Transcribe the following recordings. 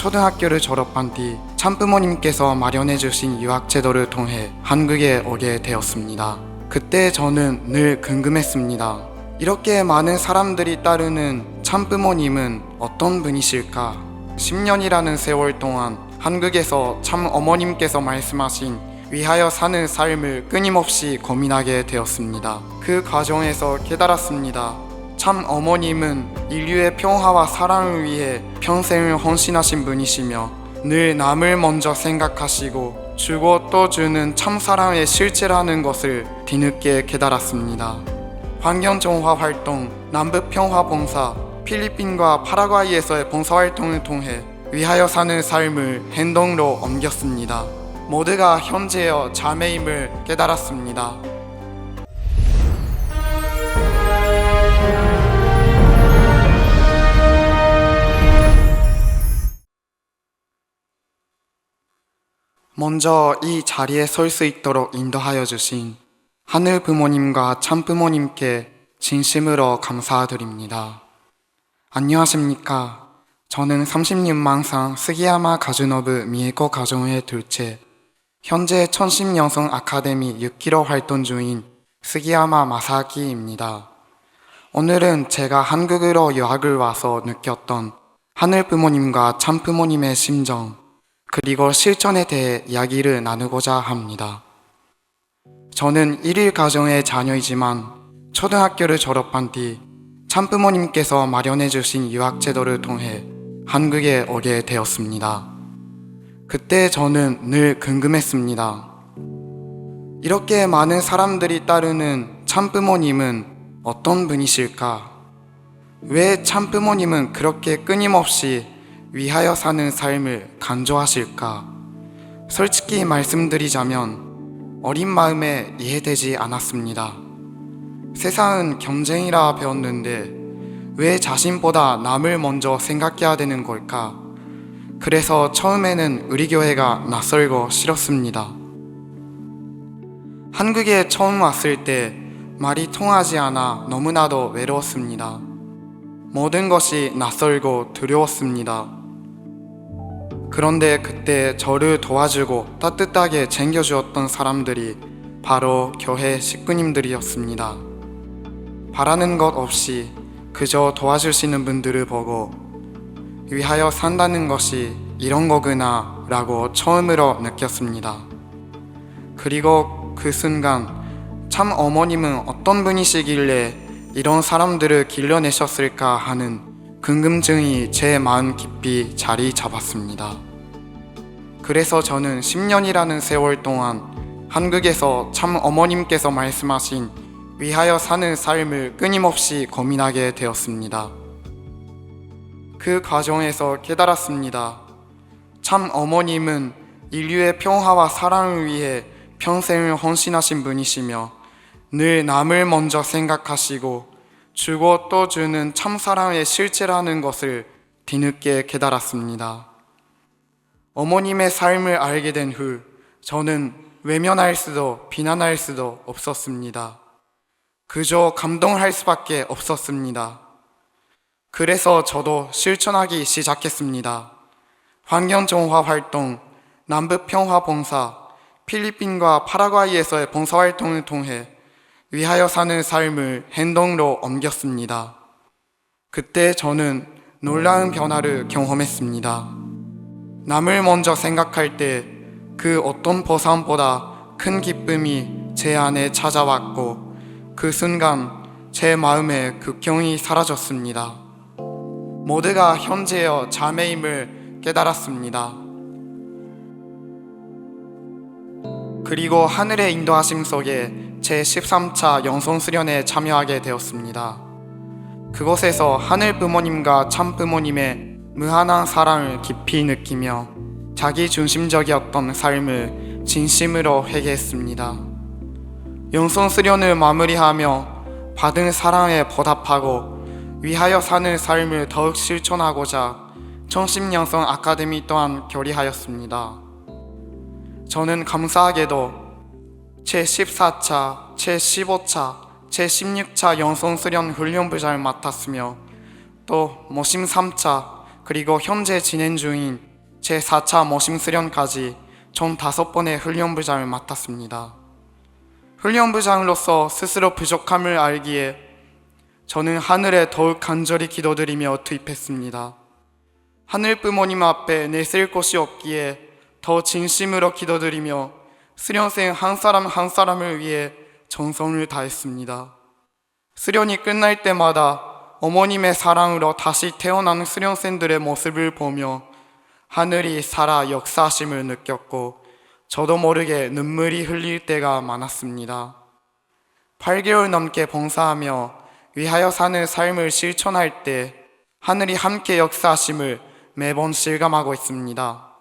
초등학교를 졸업한 뒤 참부모님께서 마련해주신 유학제도를 통해 한국에 오게 되었습니다. 그때 저는 늘 궁금했습니다. 이렇게 많은 사람들이 따르는 참부모님은 어떤 분이실까? 10년이라는 세월 동안 한국에서 참 어머님께서 말씀하신 위하여 사는 삶을 끊임없이 고민하게 되었습니다. 그 과정에서 깨달았습니다. 참 어머님은 인류의 평화와 사랑을 위해 평생을 헌신하신 분이시며 늘 남을 먼저 생각하시고 주고 또 주는 참 사랑의 실체라는 것을 뒤늦게 깨달았습니다. 환경정화 활동, 남북평화봉사, 필리핀과 파라과이에서의 봉사활동을 통해 위하여 사는 삶을 행동으로 옮겼습니다. 모두가 형제여 자매임을 깨달았습니다. 먼저 이 자리에 설 수 있도록 인도하여 주신 하늘 부모님과 참 부모님께 진심으로 감사드립니다. 안녕하십니까. 저는 30년만상 스기야마 가주노부 미에코 가정의 둘째, 현재 천심여성 아카데미 6기로 활동 중인 스기야마 마사키입니다. 오늘은 제가 한국으로 유학을 와서 느꼈던 하늘 부모님과 참 부모님의 심정, 그리고 실천에 대해 이야기를 나누고자 합니다. 저는 1일 가정의 자녀이지만 초등학교를 졸업한 뒤 참부모님께서 마련해주신 유학제도를 통해 한국에 오게 되었습니다. 그때 저는 늘 궁금했습니다. 이렇게 많은 사람들이 따르는 참부모님은 어떤 분이실까? 왜 참부모님은 그렇게 끊임없이 위하여 사는 삶을 강조하실까? 솔직히 말씀드리자면 어린 마음에 이해되지 않았습니다. 세상은 경쟁이라 배웠는데 왜 자신보다 남을 먼저 생각해야 되는 걸까? 그래서 처음에는 우리 교회가 낯설고 싫었습니다. 한국에 처음 왔을 때 말이 통하지 않아 너무나도 외로웠습니다. 모든 것이 낯설고 두려웠습니다. 그런데 그때 저를 도와주고 따뜻하게 챙겨주었던 사람들이 바로 교회 식구님들이었습니다. 바라는 것 없이 그저 도와주시는 분들을 보고 위하여 산다는 것이 이런 거구나 라고 처음으로 느꼈습니다. 그리고 그 순간 참 어머님은 어떤 분이시길래 이런 사람들을 길러내셨을까 하는 궁금증이 제 마음 깊이 자리 잡았습니다. 그래서 저는 10년이라는 세월 동안 한국에서 참 어머님께서 말씀하신 위하여 사는 삶을 끊임없이 고민하게 되었습니다. 그 과정에서 깨달았습니다. 참 어머님은 인류의 평화와 사랑을 위해 평생을 헌신하신 분이시며 늘 남을 먼저 생각하시고 주고 또 주는 참 사랑의 실체라는 것을 뒤늦게 깨달았습니다. 어머님의 삶을 알게 된 후 저는 외면할 수도 비난할 수도 없었습니다. 그저 감동할 수밖에 없었습니다. 그래서 저도 실천하기 시작했습니다. 환경정화 활동, 남북평화봉사, 필리핀과 파라과이에서의 봉사활동을 통해 위하여 사는 삶을 행동으로 옮겼습니다. 그때 저는 놀라운 변화를 경험했습니다. 남을 먼저 생각할 때 그 어떤 보상보다 큰 기쁨이 제 안에 찾아왔고 그 순간 제 마음에 극경이 사라졌습니다. 모두가 형제여 자매임을 깨달았습니다. 그리고 하늘의 인도하심 속에 제13차 영성수련에 참여하게 되었습니다. 그곳에서 하늘 부모님과 참 부모님의 무한한 사랑을 깊이 느끼며 자기 중심적이었던 삶을 진심으로 회개했습니다. 영성수련을 마무리하며 받은 사랑에 보답하고 위하여 사는 삶을 더욱 실천하고자 천심영성 아카데미 또한 결의하였습니다. 저는 감사하게도 제14차, 제15차, 제16차 영성수련 훈련부장을 맡았으며 또 모심 3차 그리고 현재 진행 중인 제4차 머신 수련까지 총 5번의 훈련부장을 맡았습니다. 훈련부장으로서 스스로 부족함을 알기에 저는 하늘에 더욱 간절히 기도드리며 투입했습니다. 하늘 부모님 앞에 내세울 곳이 없기에 더 진심으로 기도드리며 수련생 한 사람 한 사람을 위해 정성을 다했습니다. 수련이 끝날 때마다 어머님의 사랑으로 다시 태어나는 수련생들의 모습을 보며 하늘이 살아 역사하심을 느꼈고 저도 모르게 눈물이 흘릴 때가 많았습니다. 8개월 넘게 봉사하며 위하여 사는 삶을 실천할 때 하늘이 함께 역사하심을 매번 실감하고 있습니다.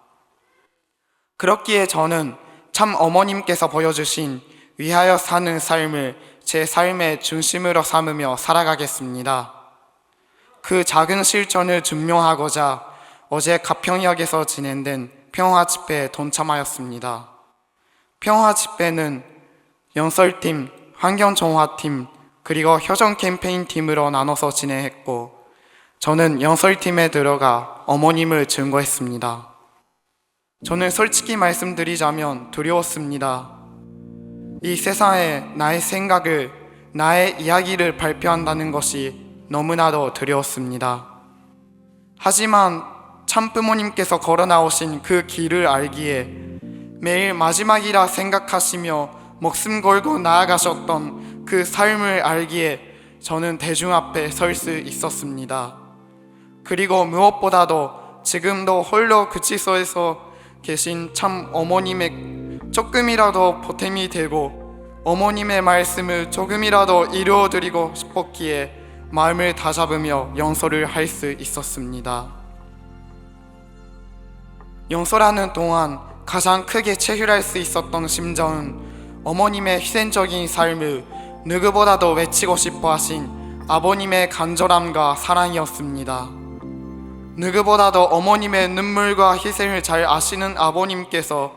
그렇기에 저는 참 어머님께서 보여주신 위하여 사는 삶을 제 삶의 중심으로 삼으며 살아가겠습니다. 그 작은 실천을 증명하고자 어제 가평역에서 진행된 평화 집회에 동참하였습니다. 평화 집회는 연설팀, 환경정화팀, 그리고 효정 캠페인 팀으로 나눠서 진행했고 저는 연설팀에 들어가 어머님을 증거했습니다. 저는 솔직히 말씀드리자면 두려웠습니다. 이 세상에 나의 생각을, 나의 이야기를 발표한다는 것이 너무나도 두려웠습니다. 하지만 참부모님께서 걸어 나오신 그 길을 알기에 매일 마지막이라 생각하시며 목숨 걸고 나아가셨던 그 삶을 알기에 저는 대중 앞에 설 수 있었습니다. 그리고 무엇보다도 지금도 홀로 구치소에서 계신 참 어머님의 조금이라도 보탬이 되고 어머님의 말씀을 조금이라도 이루어드리고 싶었기에 마음을 다잡으며 연설을 할 수 있었습니다. 연설하는 동안 가장 크게 체휼할 수 있었던 심정은 어머님의 희생적인 삶을 누구보다도 외치고 싶어 하신 아버님의 간절함과 사랑이었습니다. 누구보다도 어머님의 눈물과 희생을 잘 아시는 아버님께서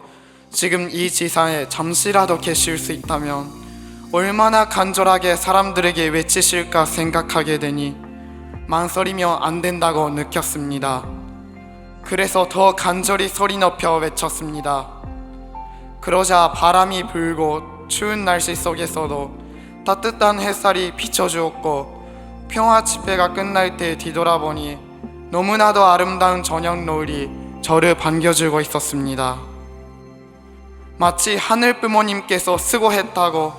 지금 이 지상에 잠시라도 계실 수 있다면 얼마나 간절하게 사람들에게 외치실까 생각하게 되니 망설이며 안 된다고 느꼈습니다. 그래서 더 간절히 소리 높여 외쳤습니다. 그러자 바람이 불고 추운 날씨 속에서도 따뜻한 햇살이 비춰주었고 평화 집회가 끝날 때 뒤돌아보니 너무나도 아름다운 저녁 노을이 저를 반겨주고 있었습니다. 마치 하늘 부모님께서 수고했다고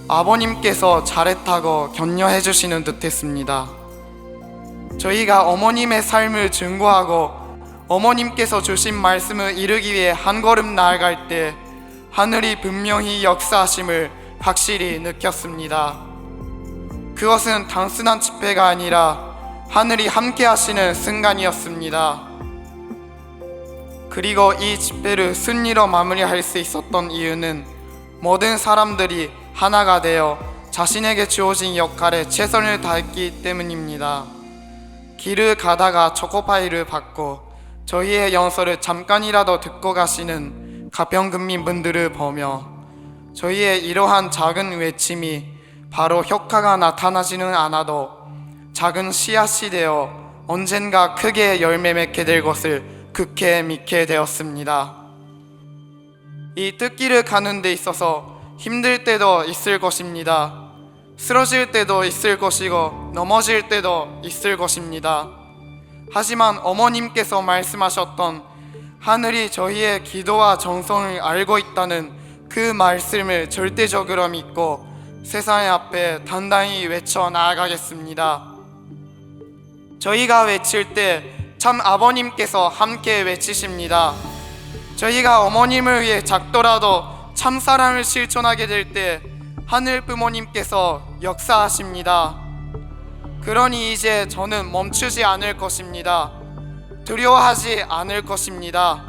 아버님께서 잘했다고 격려해 주시는 듯했습니다. 저희가 어머님의 삶을 증거하고 어머님께서 주신 말씀을 이루기 위해 한 걸음 나아갈 때 하늘이 분명히 역사하심을 확실히 느꼈습니다. 그것은 단순한 집회가 아니라 하늘이 함께 하시는 순간이었습니다. 그리고 이 집회를 순리로 마무리할 수 있었던 이유는 모든 사람들이 하나가 되어 자신에게 주어진 역할에 최선을 다했기 때문입니다. 길을 가다가 초코파이를 받고 저희의 연설을 잠깐이라도 듣고 가시는 가평군민분들을 보며 저희의 이러한 작은 외침이 바로 효과가 나타나지는 않아도 작은 씨앗이 되어 언젠가 크게 열매 맺게 될 것을 극해 믿게 되었습니다. 이 뜻길을 가는 데 있어서 힘들 때도 있을 것입니다. 쓰러질 때도 있을 것이고 넘어질 때도 있을 것입니다. 하지만 어머님께서 말씀하셨던 하늘이 저희의 기도와 정성을 알고 있다는 그 말씀을 절대적으로 믿고 세상 앞에 단단히 외쳐 나아가겠습니다. 저희가 외칠 때 참 아버님께서 함께 외치십니다. 저희가 어머님을 위해 작더라도 참 사랑을 실천하게 될 때 하늘 부모님께서 역사하십니다. 그러니 이제 저는 멈추지 않을 것입니다. 두려워하지 않을 것입니다.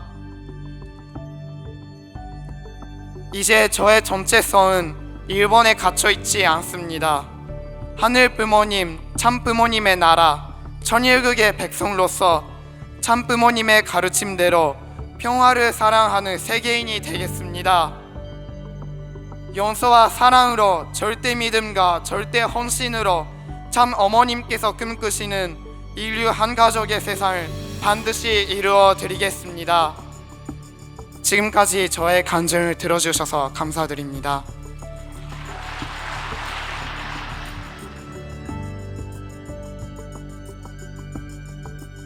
이제 저의 정체성은 일본에 갇혀 있지 않습니다. 하늘 부모님, 참 부모님의 나라, 천일국의 백성으로서 참 부모님의 가르침대로 평화를 사랑하는 세계인이 되겠습니다. 용서와 사랑으로 절대 믿음과 절대 헌신으로 참 어머님께서 꿈꾸시는 인류 한 가족의 세상을 반드시 이루어 드리겠습니다. 지금까지 저의 간증을 들어주셔서 감사드립니다.